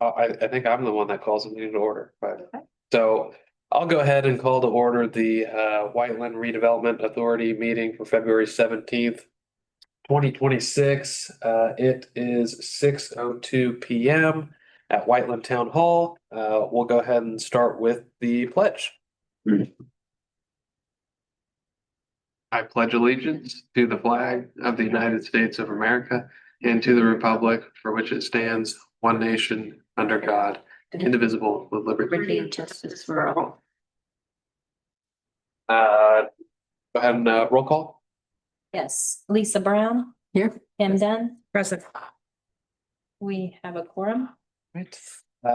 I think I'm the one that calls the meeting to order, but Okay. so I'll go ahead and call to order the Whiteland Redevelopment Authority meeting for February 17th, 2026. It is 6:02 PM at Whiteland Town Hall. We'll go ahead and start with the pledge. I pledge allegiance to the flag of the United States of America and to the republic for which it stands, one nation, under God, indivisible, with liberty And justice for all. Go ahead and roll call. Yes, Lisa Brown, Here. Kim Dunn, Present. we have a quorum. Right.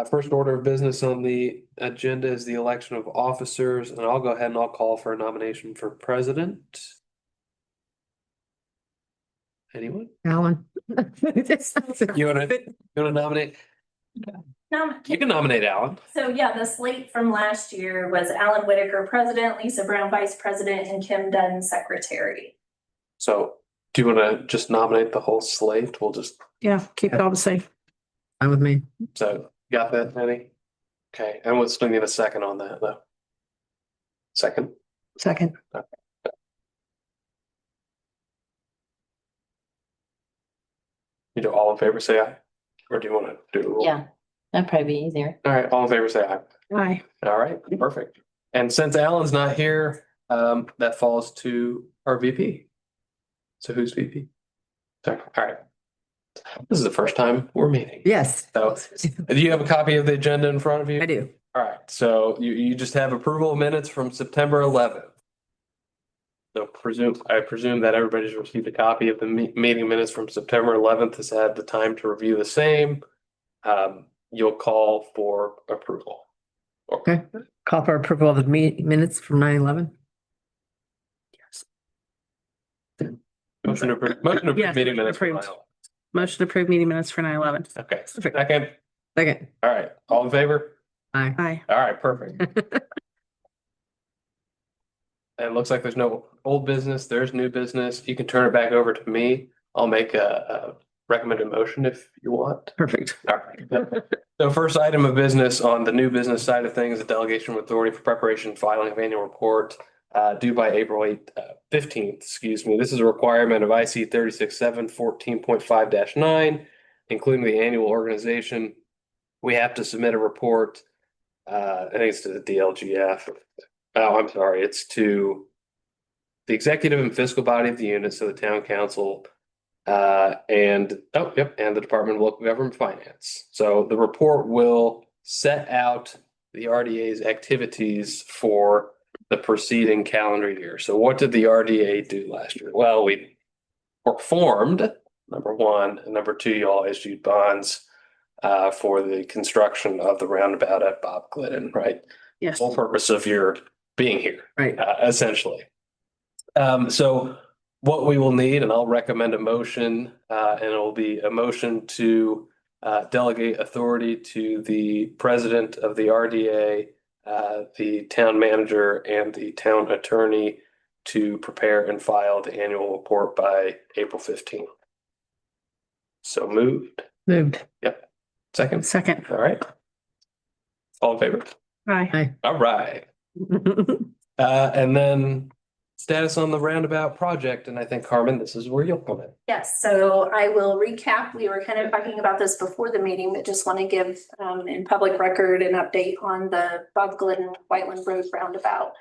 First order of business on the agenda is the election of officers, and I'll go ahead and I'll call for a nomination for president. Anyone? Alan. You wanna nominate? You can nominate Alan. So yeah, the slate from last year was Alan Whitaker, president, Lisa Brown, vice president, and Kim Dunn, secretary. So do you wanna just nominate the whole slate? We'll just, Yeah, keep it all the same. Fine with me. so got that, Penny? Okay, and we'll still need a second on that though. Second? Second. You do all in favor, say aye. Or do you wanna do a roll? Yeah, that'd probably be easier. All right, all in favor, say aye. Aye. All right, perfect. And since Alan's not here, that falls to our VP. So who's VP? Sorry, all right. This is the first time we're meeting. Yes. So do you have a copy of the agenda in front of you? I do. All right, so you just have approval of minutes from September 11th. So I presume that everybody's received a copy of the meeting minutes from September 11th, has had the time to review the same. You'll call for approval. Okay. Call for approval of the minutes from 9/11. Motion to approve Yeah, meeting minutes. from approved. 9/11. Motion to approve meeting minutes for 9/11. Okay, Perfect. second. Second. All right, all in favor? Aye. Aye. All right, perfect. And it looks like there's no old business, there's new business. You can turn it back over to me. I'll make a recommended motion if you want. Perfect. All right. So first item of business on the new business side of things, the delegation of authority for preparation and filing of annual report due by April 15th, excuse me. This is a requirement of IC 36.714.5-9, including the annual organization. We have to submit a report. I think it's to the DLGF. Oh, I'm sorry. It's to the executive and fiscal body of the unit, so the town council, and the Department of Local Government Finance. So the report will set out the RDA's activities for the preceding calendar year. So what did the RDA do last year? Well, we performed, number one, and number two, you all issued bonds for the construction of the roundabout at Bob Glidden, right? Yes. Whole purpose of your being here, Right. essentially. So what we will need, and I'll recommend a motion, and it will be a motion to delegate authority to the president of the RDA, the town manager, and the town attorney to prepare and file the annual report by April 15th. So moved. Moved. Yep. Second. Second. All right. All in favor? Aye. Aye. All right. And then status on the roundabout project, and I think Carmen, this is where you'll come in. Yes, so I will recap. We were kind of talking about this before the meeting, but just want to give in public record an update on the Bob Glidden Whiteland Road roundabout.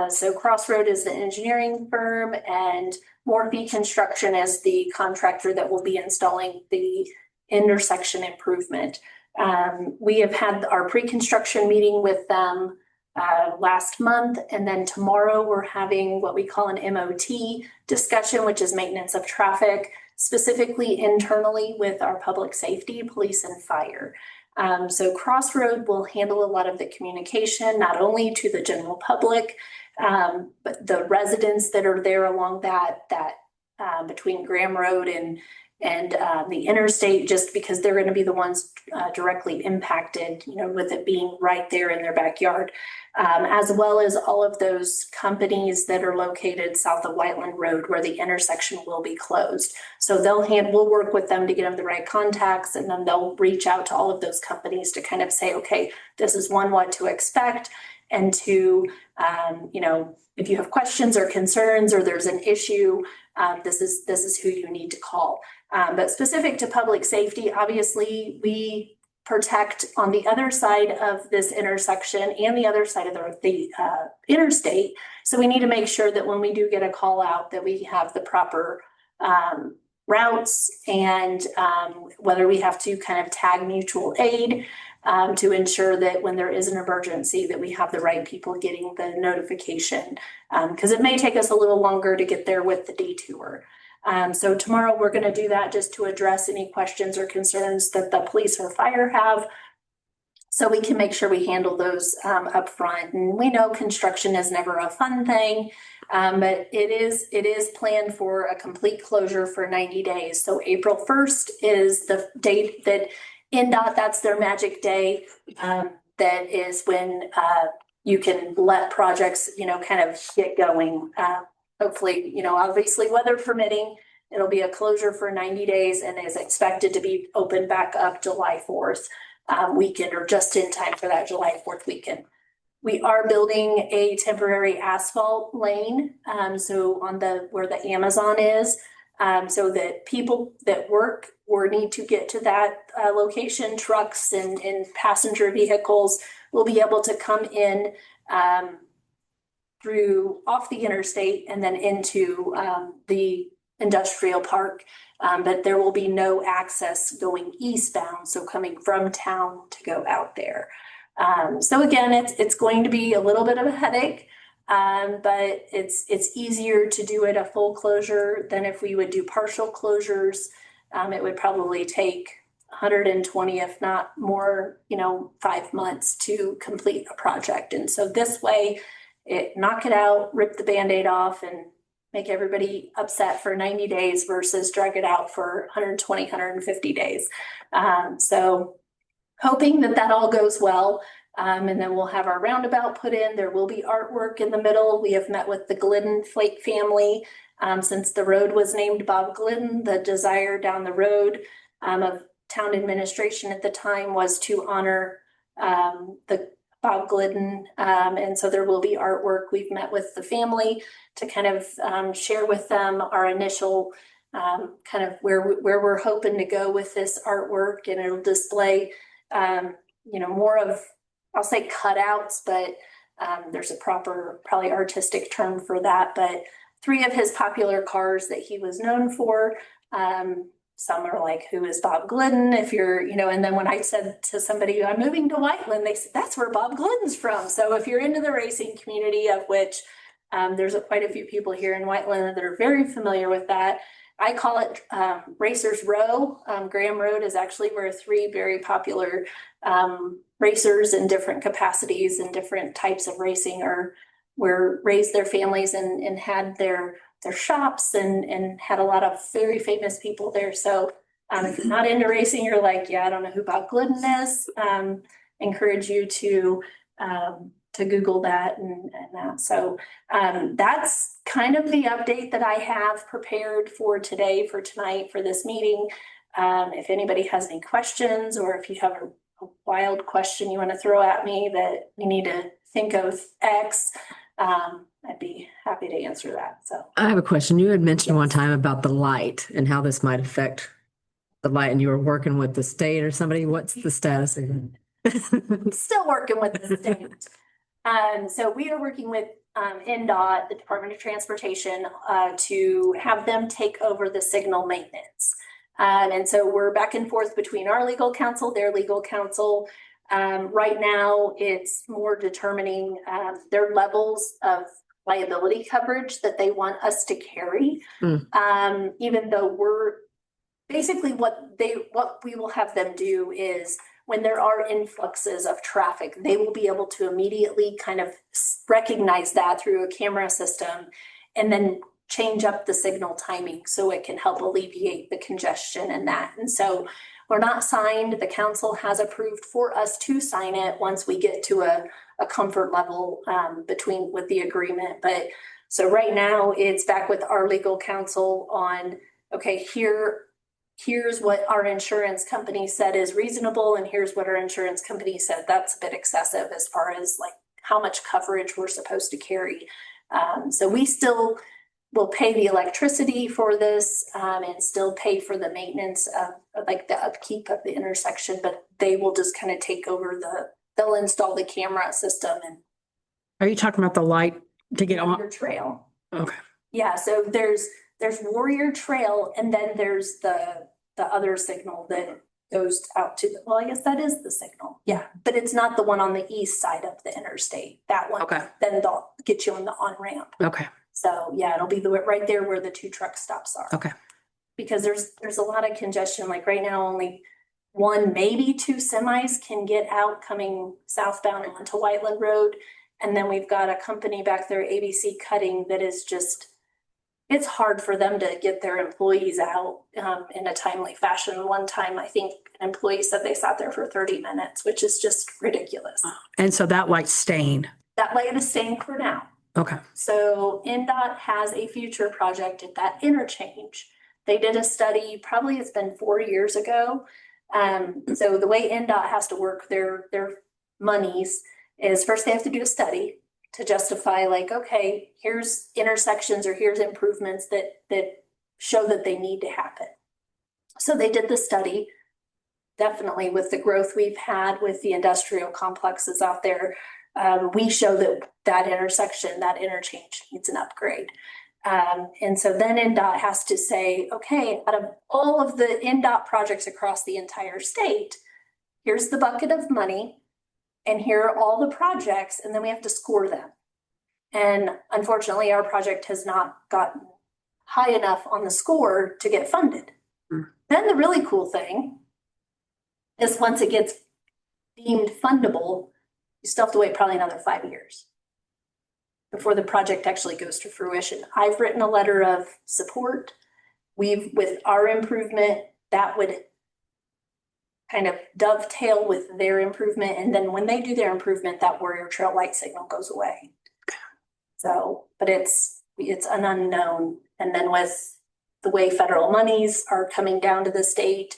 So Crossroad is the engineering firm and Morphe Construction is the contractor that will be installing the intersection improvement. We have had our pre-construction meeting with them last month, and then tomorrow we're having what we call an MOT discussion, which is maintenance of traffic, specifically internally with our public safety, police, and fire. So Crossroad will handle a lot of the communication, not only to the general public, but the residents that are there along that between Graham Road and the interstate, just because they're going to be the ones directly impacted, with it being right there in their backyard, as well as all of those companies that are located south of Whiteland Road where the intersection will be closed. So we'll work with them to get them the right contacts, and then they'll reach out to all of those companies to kind of say, okay, this is what to expect, and to, if you have questions or concerns or there's an issue, this is who you need to call. But specific to public safety, obviously we protect on the other side of this intersection and the other side of the interstate. So we need to make sure that when we do get a call out that we have the proper routes, and whether we have to kind of tag mutual aid to ensure that when there is an emergency that we have the right people getting the notification, because it may take us a little longer to get there with the detour. So tomorrow we're going to do that just to address any questions or concerns that the police or fire have, so we can make sure we handle those up front. And we know construction is never a fun thing, but it is planned for a complete closure for 90 days. So April 1st is the date that NDOT, that's their magic day. That is when you can let projects, kind of get going. Hopefully, obviously weather permitting, it'll be a closure for 90 days and is expected to be opened back up July 4th weekend, or just in time for that July 4th weekend. We are building a temporary asphalt lane, so on where the Amazon is, so that people that work or need to get to that location, trucks and passenger vehicles, will be able to come in through off the interstate and then into the industrial park, but there will be no access going eastbound, so coming from town to go out there. So again, it's going to be a little bit of a headache, but it's easier to do it a full closure than if we would do partial closures. It would probably take 120, if not more, 5 months to complete a project. And so this way, knock it out, rip the Band-Aid off, and make everybody upset for 90 days versus drag it out for 120, 150 days. So hoping that all goes well. And then we'll have our roundabout put in. There will be artwork in the middle. We have met with the Glidden Flake family. Since the road was named Bob Glidden, the desire down the road of town administration at the time was to honor the Bob Glidden, and so there will be artwork. We've met with the family to kind of share with them our initial kind of where we're hoping to go with this artwork, and it'll display more of, I'll say cutouts, but there's a proper probably artistic term for that, but 3 of his popular cars that he was known for. Some are like, who is Bob Glidden? If you're, and then when I said to somebody, I'm moving to Whiteland, they said, that's where Bob Glidden's from. So if you're into the racing community, of which there's quite a few people here in Whiteland that are very familiar with that, I call it Racers Row. Graham Road is actually where 3 very popular racers in different capacities and different types of racing raised their families and had their shops and had a lot of very famous people there. So if you're not into racing, you're like, yeah, I don't know who Bob Glidden is. Encourage you to Google that and that. So that's kind of the update that I have prepared for today, for tonight, for this meeting. If anybody has any questions, or if you have a wild question you want to throw at me that we need to think of X, I'd be happy to answer that. So I have a question. You had mentioned one time about the light and how this might affect the light, and you were working with the state or somebody. What's the status of it? Still working with the state. So we are working with NDOT, the Department of Transportation, to have them take over the signal maintenance. And so we're back and forth between our legal counsel, their legal counsel. Right now, it's more determining their levels of liability coverage that they want us to carry. Even though we're basically what we will have them do is, when there are influxes of traffic, they will be able to immediately kind of recognize that through a camera system, and then change up the signal timing so it can help alleviate the congestion and that. And so we're not signed. The council has approved for us to sign it once we get to a comfort level with the agreement. But so right now it's back with our legal counsel on, okay, here's what our insurance company said is reasonable, and here's what our insurance company said that's a bit excessive as far as like how much coverage we're supposed to carry. So we still will pay the electricity for this and still pay for the maintenance of like the upkeep of the intersection, but they will just kind of take over they'll install the camera system and Are you talking about the light to get Warrior on? Trail. Okay. Yeah, so there's Warrior Trail, and then there's the other signal that goes out to well, I guess that is the signal. Yeah, but it's not the one on the east side of the interstate. That one. Okay. Then they'll get you on the on-ramp. Okay. So yeah, it'll be right there where the two truck stops are. Okay. Because there's a lot of congestion. Like right now, only one, maybe two semis can get out coming southbound onto Whiteland Road. And then we've got a company back there, ABC Cutting, that is just, it's hard for them to get their employees out in a timely fashion. One time, I think an employee said they sat there for 30 minutes, which is just ridiculous. And so that light's staying. That light is staying for now. Okay. So NDOT has a future project at that interchange. They did a study, probably it's been 4 years ago. So the way NDOT has to work their monies is first they have to do a study to justify like, okay, here's intersections or here's improvements that show that they need to happen. So they did the study. Definitely with the growth we've had with the industrial complexes out there, we show that intersection, that interchange needs an upgrade. And so then NDOT has to say, okay, out of all of the NDOT projects across the entire state, here's the bucket of money and here are all the projects, and then we have to score them. And unfortunately, our project has not gotten high enough on the score to get funded. Then the really cool thing is once it gets deemed fundable, you still have to wait probably another 5 years before the project actually goes to fruition. I've written a letter of support. With our improvement, that would kind of dovetail with their improvement. And then when they do their improvement, that Warrior Trail light signal goes away. So, but it's an unknown. And then with the way federal monies are coming down to the state,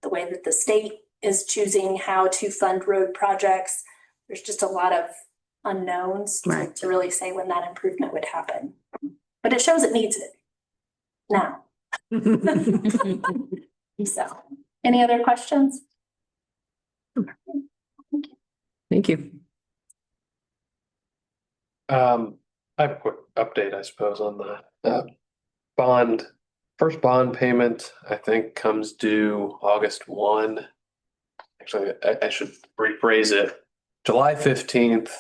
the way that the state is choosing how to fund road projects, there's just a lot of unknowns to really say when that improvement would happen. But it shows it needs it now. So, any other questions? Thank you. I have a quick update, I suppose, on the bond. First bond payment, I think, comes due August 1. Actually, I should rephrase it. July 15th,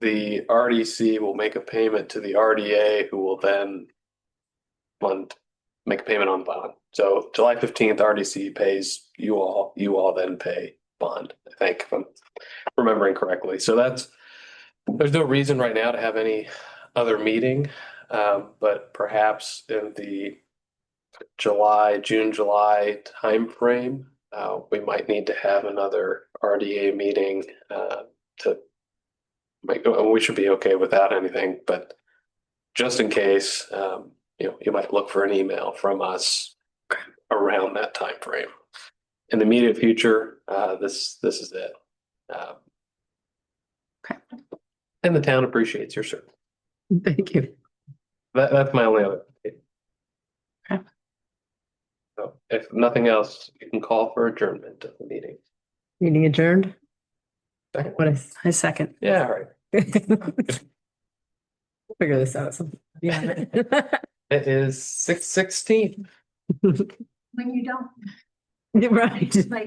the RDC will make a payment to the RDA, who will then make a payment on the bond. So July 15th, RDC pays you all then pay bond, I think, if I'm remembering correctly. So there's no reason right now to have any other meeting, but perhaps in the June, July timeframe, we might need to have another RDA meeting we should be okay without anything, but just in case, you might look for an email from us around that time frame. In the immediate future, this is it. Okay. And the town appreciates your service. Thank you. That's my only other. Okay. So if nothing else, you can call for adjournment of the meeting. Meeting adjourned. Second. What is? I second. Yeah, all right. We'll figure this out. Yeah. It is 6:16. When you don't, Right. like,